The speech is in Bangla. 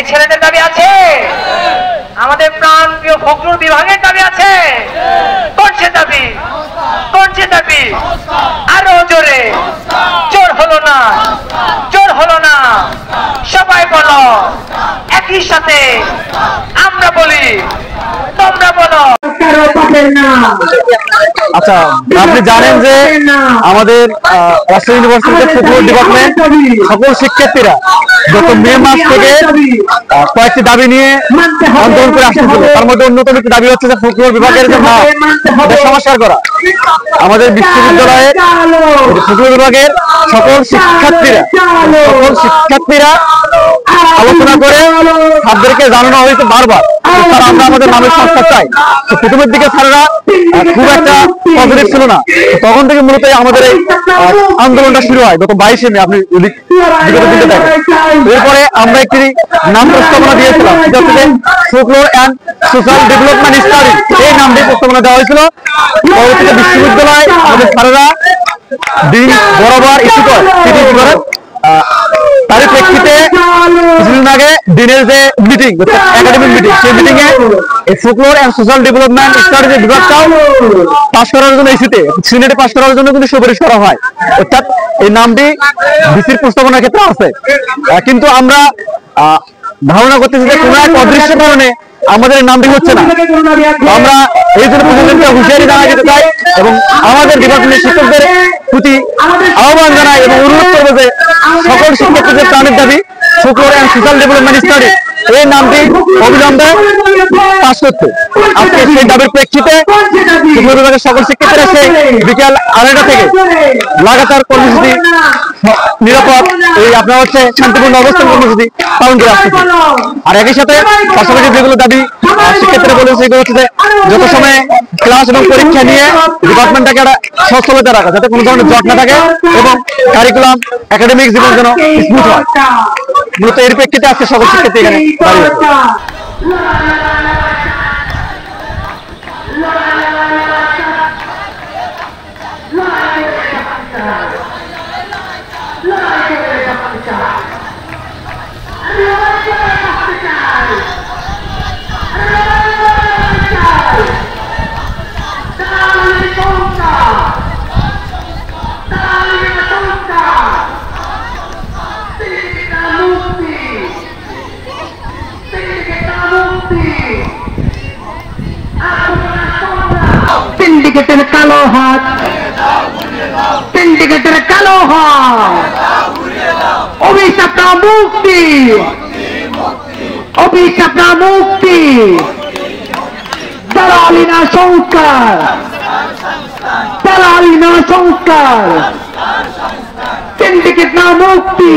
এই ছেলেদের দাবি আছে, আমাদের প্রাণ প্রিয় ফখরুল বিভাগের দাবি আছে। কোন সে দাবি, কোন সে দাবি? আরো জোরে। জোর হলো না, জোর হলো না, সবাই বলো একই সাথে। আমরা বলি, তোমরা বলো। আচ্ছা, আপনি জানেন যে আমাদের রাজশাহী ইউনিভার্সিটিতে ফখরুল ডিপার্টমেন্ট সকল শিক্ষার্থীরা গত মে মাস থেকে কয়েকটি দাবি নিয়ে আন্দোলন করে আসতেছিল। তার মধ্যে অন্যতম একটি দাবি হচ্ছে যে ফখরুল বিভাগের যে সংস্কার করা। আমাদের বিশ্ববিদ্যালয়ের ফখরুল বিভাগের সকল শিক্ষার্থীরা আলোচনা করে ছাত্রদেরকে জানানো হয়েছে বারবার স্যার আমরা আমাদের নামের সংস্কার চাই। তো প্রথমের দিকে স্যাররা খুব একটা পজিটিভ ছিল না। তখন থেকে মূলত আমাদের এই আন্দোলনটা শুরু হয় গত 22শে মে। আপনি বিগত দিনে দেখেন। এরপরে আমরা একটি নাম প্রস্তাবনা দিয়েছিলাম, সেটা হচ্ছে যে folklore and social development study. এই নামটি প্রস্তাবনা দেওয়া হয়েছিল। পরবর্তীতে বিশ্ববিদ্যালয় আমাদের স্যারেরা দিন বরাবর ইস্যু করে তারই প্রেক্ষিতে কিছুদিন আগে দিনের যে মিটিং, একাডেমিক মিটিং, সেই মিটিং এ folklore and social development studies বিভাগটাও পাস করার জন্য ইস্যুতে সিনেটে পাস করার জন্য কিন্তু সুপারিশ করা হয়। অর্থাৎ এই নামটি ভিসির প্রস্তাবনার ক্ষেত্রে আছে। কিন্তু আমরা ধারণা করতেছি যে কোনো এক অদৃশ্য কারণে আমাদের এই নামটি হচ্ছে না। আমরা এই জন্য প্রশাসনকে হুঁশিয়ারি জানাই দিতে চাই এবং আমাদের ডিপার্টমেন্টের শিক্ষকদের প্রতি আহ্বান জানাই এবং অনুরোধ করবো যে সকল শিক্ষার্থীদের প্রাণের দাবি folklore and social development study এই নামটি অবিলম্বে পাস করতে। আজকে সেই দাবির প্রেক্ষিতে ফখরুল বিভাগের সকল শিক্ষার্থীরা সেই বিকেল 2:30 থেকে লাগাতার কর্মসূচি নিরাপদ এই আপনার হচ্ছে শান্তিপূর্ণ অবস্থান কর্মসূচি পালন করে আসতেছে। আর একই সাথে পাশাপাশি যেগুলো দাবি শিক্ষার্থীরা বলেছে সেগুলো হচ্ছে যত সময় ক্লাস এবং পরীক্ষা নিয়ে ডিপার্টমেন্টটাকে একটা সচ্ছলতা রাখা, যাতে কোনো ধরনের জট না থাকে এবং কারিকুলাম একাডেমিক জীবন যেন স্মুথ হয়। মূলত এর প্রেক্ষিতে আজকে সকল শিক্ষার্থী এখানে দাঁড়িয়ে আছে। সিন্ডিকেটের কালো হাত, সিন্ডিকেটের কালো হাত, অভিশাপটা মুক্তি, অভিশাপটা মুক্তি, দালালি না সংস্কার, দালালি না সংস্কার, সিন্ডিকেট না মুক্তি।